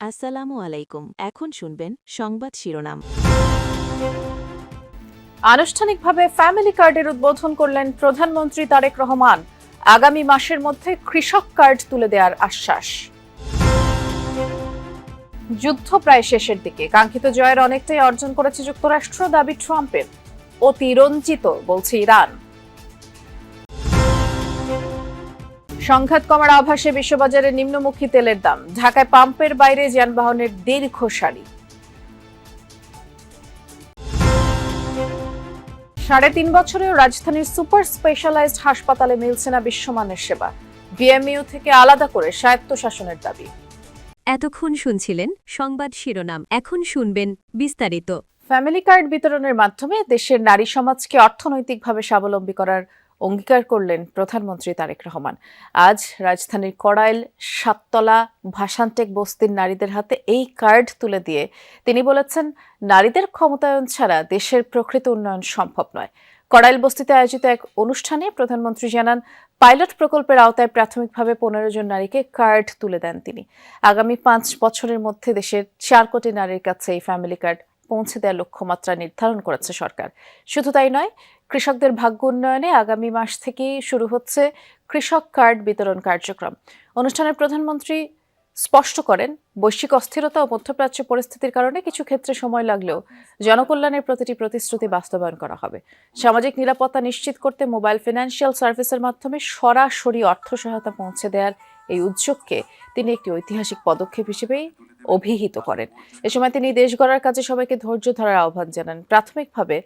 আসসালামু আলাইকুম। এখন শুনবেন সংবাদ শিরোনাম। আনুষ্ঠানিকভাবে ফ্যামিলি কার্ডের উদ্বোধন করলেন প্রধানমন্ত্রী তারেক রহমান। আগামী মাসের মধ্যে কৃষক কার্ড তুলে দেওয়ার আশ্বাস। যুদ্ধ প্রায় শেষের দিকে, কাঙ্ক্ষিত জয়ের অনেকটাই অর্জন করেছে যুক্তরাষ্ট্র, দাবি ট্রাম্পের। অতিরঞ্জিত বলছে ইরান। সংঘাত কমার আভাসে বিশ্ববাজারে নিম্নমুখী তেলের দাম। ঢাকায় পাম্পের বাইরে যানবাহনের দীর্ঘ সারি। ৩.৫ বছরেও রাজধানীর সুপার স্পেশালাইজড হাসপাতালে মিলছে না বিশ্বমানের সেবা। বিএমইউ থেকে আলাদা করে স্বায়ত্তশাসনের দাবি। এতক্ষণ শুনছিলেন সংবাদ শিরোনাম। এখন শুনবেন বিস্তারিত। ফ্যামিলি কার্ড বিতরণের মাধ্যমে দেশের নারী সমাজকে অর্থনৈতিকভাবে স্বাবলম্বী করার অঙ্গীকার করলেন প্রধানমন্ত্রী তারেক রহমান। আজ রাজধানীর কড়াইল সাততলা ভাসানটেক বস্তির নারীদের হাতে এই কার্ড তুলে দিয়ে তিনি বলেছেন, নারীদের ক্ষমতায়ন ছাড়া দেশের প্রকৃত উন্নয়ন সম্ভব নয়। কড়াইল বস্তিতে আয়োজিত এক অনুষ্ঠানে প্রধানমন্ত্রী জানান, পাইলট প্রকল্পের আওতায় প্রাথমিকভাবে ১৫ জন নারীকে কার্ড তুলে দেন তিনি। আগামী ৫ বছরের মধ্যে দেশের ৪ কোটি নারীর কাছে এই ফ্যামিলি কার্ড পৌঁছে দেওয়ার লক্ষ্যমাত্রা নির্ধারণ করেছে সরকার। শুধু তাই নয়, কৃষকদের ভাগ্য উন্নয়নে আগামী মাস থেকেই শুরু হচ্ছে কৃষক কার্ড বিতরণ কার্যক্রম। অনুষ্ঠানে প্রধানমন্ত্রী স্পষ্ট করেন, বৈশ্বিক অস্থিরতা ও মধ্যপ্রাচ্য পরিস্থিতির কারণে কিছু ক্ষেত্রে সময় লাগলেও জনকল্যাণের প্রতিটি প্রতিশ্রুতি বাস্তবায়ন করা হবে। সামাজিক নিরাপত্তা নিশ্চিত করতে মোবাইল ফিনান্সিয়াল সার্ভিসের মাধ্যমে সরাসরি অর্থ সহায়তা পৌঁছে দেওয়ার এই উদ্যোগকে তিনি একটি ঐতিহাসিক পদক্ষেপ হিসেবেই অভিহিত করেন। এ সময় তিনি দেশ গড়ার কাজে সবাইকে ধৈর্য ধরার আহ্বান জানান। প্রাথমিকভাবে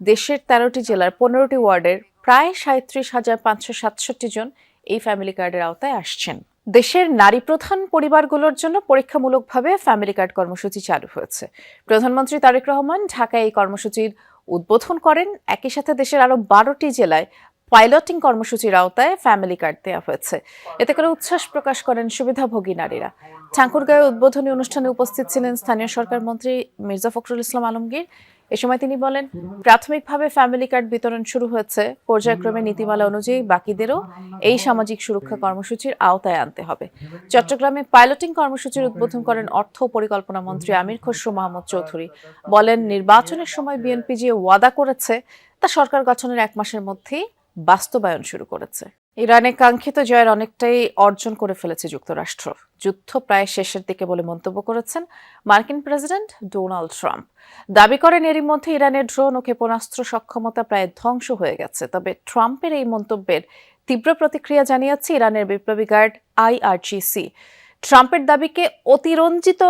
দেশের ১৩টি জেলার ১৫টি ওয়ার্ডের প্রায় ৩৭,৫৬৭ জন এই ফ্যামিলি কার্ডের আওতায় আসছেন। দেশের নারী প্রধান পরিবারগুলোর জন্য পরীক্ষামূলকভাবে ফ্যামিলি কার্ড কর্মসূচি চালু হয়েছে। প্রধানমন্ত্রী তারেক রহমান ঢাকায় এই কর্মসূচির উদ্বোধন করেন। একই সাথে দেশের আরও ১২টি জেলায় পাইলটিং কর্মসূচির আওতায় ফ্যামিলি কার্ড দেওয়া হয়েছে। এতে করে উচ্ছ্বাস প্রকাশ করেন সুবিধাভোগী নারীরা। ঠাকুরগাঁয়ে উদ্বোধনী অনুষ্ঠানে উপস্থিত ছিলেন স্থানীয় সরকার মন্ত্রী মির্জা ফখরুল ইসলাম আলমগীর। এ সময় তিনি বলেন, প্রাথমিকভাবে ফ্যামিলি কার্ড বিতরণ শুরু হয়েছে, পর্যায়ক্রমে নীতিমালা অনুযায়ী বাকিদেরও এই সামাজিক সুরক্ষা কর্মসূচির আওতায় আনতে হবে। চট্টগ্রামে পাইলটিং কর্মসূচির উদ্বোধন করেন অর্থ ও পরিকল্পনা মন্ত্রী আমির খসরু মাহমুদ চৌধুরী। বলেন, নির্বাচনের সময় বিএনপি যে ওয়াদা করেছে তা সরকার গঠনের ১ মাসের মধ্যেই বাস্তবায়ন শুরু করেছে। ইরানে কাঙ্ক্ষিত জয়ের অনেকটাই অর্জন করে ফেলেছে যুক্তরাষ্ট্র। যুদ্ধ প্রায় শেষের দিকে বলে মন্তব্য করেছেন মার্কিন প্রেসিডেন্ট ডোনাল্ড ট্রাম্প। দাবি করেন, এরই মধ্যে ইরানের ড্রোন ও ক্ষেপণাস্ত্র সক্ষমতা প্রায় ধ্বংস হয়ে গেছে। তবে ট্রাম্পের এই মন্তব্যের তীব্র প্রতিক্রিয়া জানিয়েছে ইরানের বিপ্লবী গার্ড IRGC। ট্রাম্পের দাবিকে অতিরঞ্জিত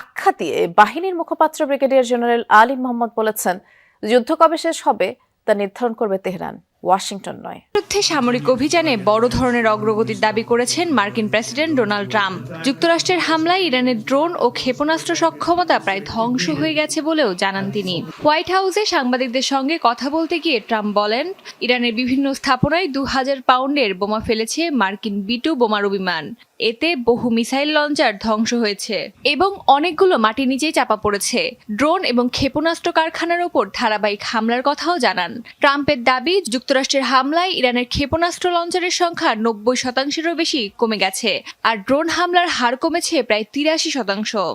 আখ্যা দিয়ে বাহিনীর মুখপাত্র ব্রিগেডিয়ার জেনারেল আলী মোহাম্মদ বলেছেন, যুদ্ধ কবে শেষ হবে তা নির্ধারণ করবে তেহরান, ওয়াশিংটন নয়। বিরুদ্ধে সামরিক অভিযানে বড় ধরনের অগ্রগতির দাবি করেছেন মার্কিন প্রেসিডেন্ট ডোনাল্ড ট্রাম্প। যুক্তরাষ্ট্রের হামলায় ইরানের ড্রোন ও ক্ষেপণাস্ত্র সক্ষমতা প্রায় ধ্বংস হয়ে গেছে বলেও জানান তিনি। হোয়াইট হাউসে সাংবাদিকদের সঙ্গে কথা বলতে গিয়ে ট্রাম্প বলেন, ইরানের বিভিন্ন স্থাপনায় ২,০০০ পাউন্ডের বোমা ফেলেছে মার্কিন B-2 বোমারু বিমান। এতে বহু মিসাইল লঞ্চার ধ্বংস হয়েছে এবং অনেকগুলো মাটির নিচেই চাপা পড়েছে। ড্রোন এবং ক্ষেপণাস্ত্র কারখানার ওপর ধারাবাহিক হামলার কথাও জানান। ট্রাম্পের দাবি, যুক্তরাষ্ট্রের হামলায় ইরানের ক্ষেপণাস্ত্র লঞ্চারের সংখ্যা ৯০%-এরও বেশি কমে গেছে, আর ড্রোন হামলার হার কমেছে প্রায় ৮৩%।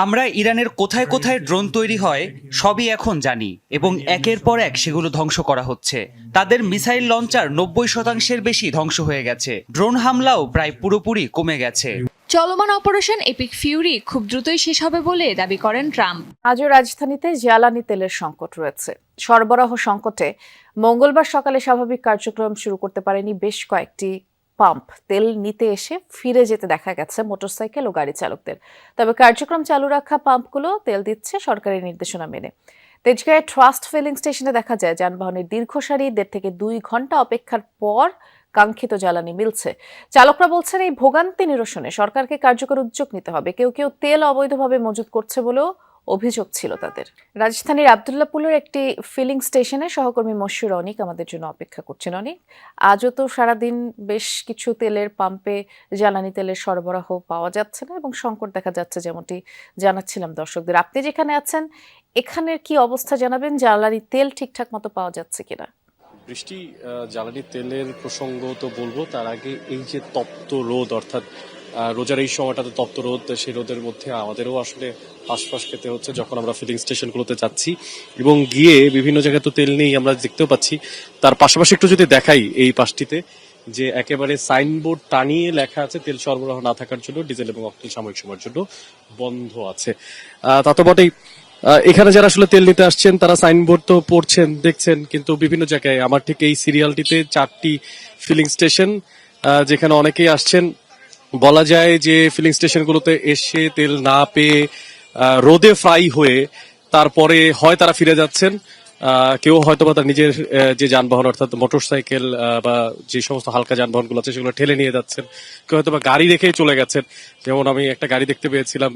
আমরা ইরানের কোথায় কোথায় ড্রোন তৈরি হয় সবই এখন জানি এবং একের পর এক সেগুলো ধ্বংস করা হচ্ছে। তাদের মিসাইল লঞ্চার ৯০%-এর বেশি ধ্বংস হয়ে গেছে। ড্রোন হামলাও প্রায় পুরোপুরি কমে গেছে। চলমান অপারেশন এপিক ফিউরি খুব দ্রুতই শেষ হবে বলে দাবি করেন ট্রাম্প। আজও রাজধানীতে জ্বালানি তেলের সংকট রয়েছে। সরবরাহ সংকটে মঙ্গলবার সকালে স্বাভাবিক কার্যক্রম শুরু করতে পারেনি বেশ কয়েকটি পাম্প। তেল নিতে এসে ফিরে যেতে দেখা গেছে মোটরসাইকেল ও গাড়ি চালকদের। তবে কার্যক্রম চালু রাখা পাম্পগুলো তেল দিচ্ছে সরকারি নির্দেশনা মেনে। তেজগাঁয়ে ট্রাস্ট ফিলিং স্টেশনে দেখা যায় যানবাহনের দীর্ঘ সারি, ১.৫ থেকে ২ ঘন্টা অপেক্ষার পর কাঙ্ক্ষিত জ্বালানি মিলছে। চালকরা বলছেন, এই ভোগান্তি নিরসনে সরকারকে কার্যকর উদ্যোগ নিতে হবে। কেউ কেউ তেল অবৈধভাবে মজুত করছে বলেও অভিযোগ ছিল তাদের। রাজধানীর আব্দুল্লাহপুরের একটি ফিলিং স্টেশনে সহকর্মী মশিউর অনিক আমাদের জন্য অপেক্ষা করছেন। অনিক, আজও তো সারাদিন বেশ কিছু তেলের পাম্পে জ্বালানি তেলের সরবরাহ পাওয়া যাচ্ছে না এবং সংকট দেখা যাচ্ছে, যেমনটি জানাচ্ছিলাম দর্শকদের। আপনি যেখানে আছেন, এখানের কি অবস্থা জানাবেন? জ্বালানি তেল ঠিকঠাক মতো পাওয়া যাচ্ছে কিনা? বৃষ্টি, জ্বালানি তেলের প্রসঙ্গ তো বলবো, তার আগে এই যে তপ্ত রোদ, অর্থাৎ রোজার এই সময়টাতে তপ্ত রোদ, সেই রোদের মধ্যে আমাদেরও আসলে আশপাশ খেতে হচ্ছে যখন আমরা ফিলিং স্টেশনগুলোতে যাচ্ছি এবং গিয়ে বিভিন্ন জায়গায় তো তেল নেই আমরা দেখতেও পাচ্ছি। তার পাশাপাশি একটু যদি দেখাই এই পাশটিতে যে একেবারে সাইনবোর্ড টানিয়ে লেখা আছে তেল সরবরাহ না থাকার জন্য ডিজেল এবং অক্টেল সাময়িক সময়ের জন্য বন্ধ আছে। তা তো বটেই, এখানে যারা আসলে তেল নিতে আসছেন তারা সাইনবোর্ড তো পড়ছেন, দেখছেন, কিন্তু বিভিন্ন জায়গায় আমার ঠিক এই সিরিয়ালটিতে 4টি ফিলিং স্টেশন যেখানে অনেকেই আসছেন। বলা যায় যে ফিলিং স্টেশনগুলোতে এসে তেল না পেয়ে রোদে ফ্রাই হয়ে তারপরে হয় তারা ফিরে যাচ্ছেন, কেউ হয়তো বা তার নিজের যে যানবাহন অর্থাৎ মোটরসাইকেল বা যে সমস্ত হালকা যানবাহনগুলো আছে সেগুলো ঠেলে নিয়ে যাচ্ছেন, কেউ হয়তো বা গাড়ি রেখেই চলে গেছেন। যেমন আমি একটা গাড়ি দেখতে পেয়েছিলাম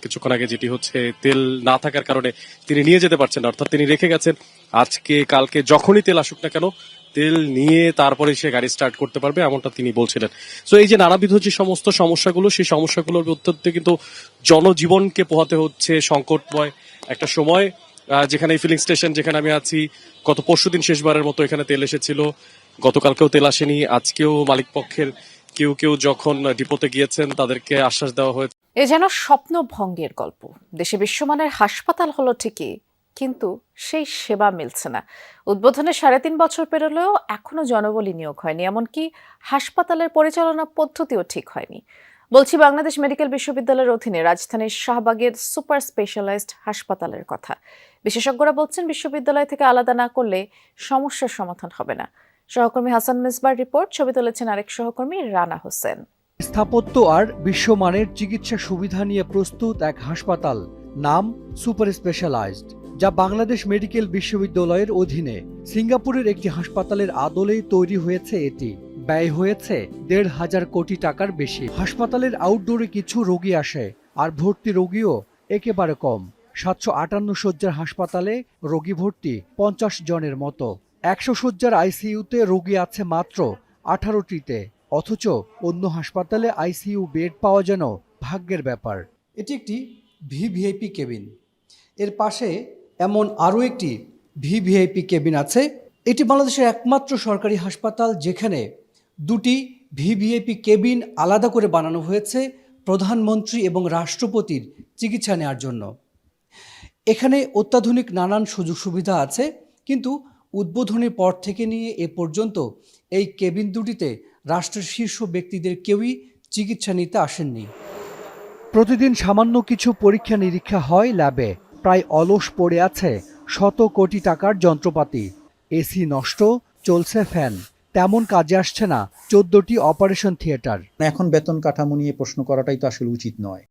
কিছুক্ষণ আগে, যেটি হচ্ছে তেল না থাকার কারণে তিনি নিয়ে যেতে পারছেন না, অর্থাৎ তিনি রেখে গেছেন আজকে কালকে যখনই তেল আসুক না কেন তেল নিয়ে তারপরে সে গাড়ি স্টার্ট করতে পারবে, এমনটা তিনি বলছিলেন। সো এই যে নানাবিধ যে সমস্ত সমস্যাগুলো, সেই সমস্যাগুলোর মধ্যে কিন্তু জনজীবনকে পোহাতে হচ্ছে সংকটময় একটা সময়। যেখানে এই ফিলিং স্টেশন যেখানে আমি আছি, গত পরশুদিন শেষবারের মতো এখানে তেল এসেছিল, গতকালকেও তেল আসেনি, আজকেও মালিক পক্ষের কেউ কেউ যখন ডিপোতে গিয়েছেন তাদেরকে আশ্বাস দেওয়া হয়েছে। এ যেন স্বপ্নভঙ্গের গল্প। দেশে বিশ্বমানের হাসপাতাল হলো ঠিকই, কিন্তু সেই সেবা মিলছে না। উদ্বোধনে 3.5 বছর পেরোলেও এখনো জনবলি নিয়োগ হয়নি, এমনকি হাসপাতালের পরিচালনা পদ্ধতিও ঠিক হয়নি। বলছি বাংলাদেশ মেডিকেল বিশ্ববিদ্যালয়ের অধীনে রাজধানীর শাহবাগের সুপার স্পেশালাইজড হাসপাতালের কথা। বিশেষজ্ঞরা বলছেন বিশ্ববিদ্যালয় থেকে আলাদা না করলে সমস্যার সমাধান হবে না। সহকর্মী হাসান মিসবার রিপোর্ট, ছবি তুলেছেন আরেক সহকর্মী রানা হোসেন। স্থাপত্য আর বিশ্বমানের চিকিৎসা সুবিধা নিয়ে প্রস্তুত এক হাসপাতাল, নাম সুপার স্পেশালাইজড, যা বাংলাদেশ মেডিকেল বিশ্ববিদ্যালয়ের অধীনে। সিঙ্গাপুরের একটি হাসপাতালের আদলেই তৈরি হয়েছে এটি। ব্যয় হয়েছে 1,500 কোটি টাকার বেশি। হাসপাতালের আউটডোরে কিছু রোগী আসে, আর ভর্তি রোগীও একেবারে কম। 758 শয্যার হাসপাতালে রোগী ভর্তি 50 জনের মতো। 100 শয্যার আইসিইউতে রোগী আছে মাত্র 18টিতে, অথচ অন্য হাসপাতালে আইসিইউ বেড পাওয়া যেন ভাগ্যের ব্যাপার। এটি একটি ভিভিআইপি কেবিন। এর পাশে এমন আরও একটি ভিভিআইপি কেবিন আছে। এটি বাংলাদেশের একমাত্র সরকারি হাসপাতাল যেখানে 2টি ভিভিআইপি কেবিন আলাদা করে বানানো হয়েছে প্রধানমন্ত্রী এবং রাষ্ট্রপতির চিকিৎসা নেওয়ার জন্য। এখানে অত্যাধুনিক নানান সুযোগ সুবিধা আছে, কিন্তু উদ্বোধনের পর থেকে নিয়ে এ পর্যন্ত এই কেবিন দুটিতে রাষ্ট্রের শীর্ষ ব্যক্তিদের কেউই চিকিৎসা নিতে আসেননি। প্রতিদিন সামান্য কিছু পরীক্ষা নিরীক্ষা হয় ল্যাবে। প্রায় অলস পড়ে আছে শত কোটি টাকার যন্ত্রপাতি। এসি নষ্ট, চলছে ফ্যান, তেমন কাজে আসছে না 14টি অপারেশন থিয়েটার। এখন বেতন কাঠামো নিয়ে প্রশ্ন করাটাই তো আসলে উচিত নয়।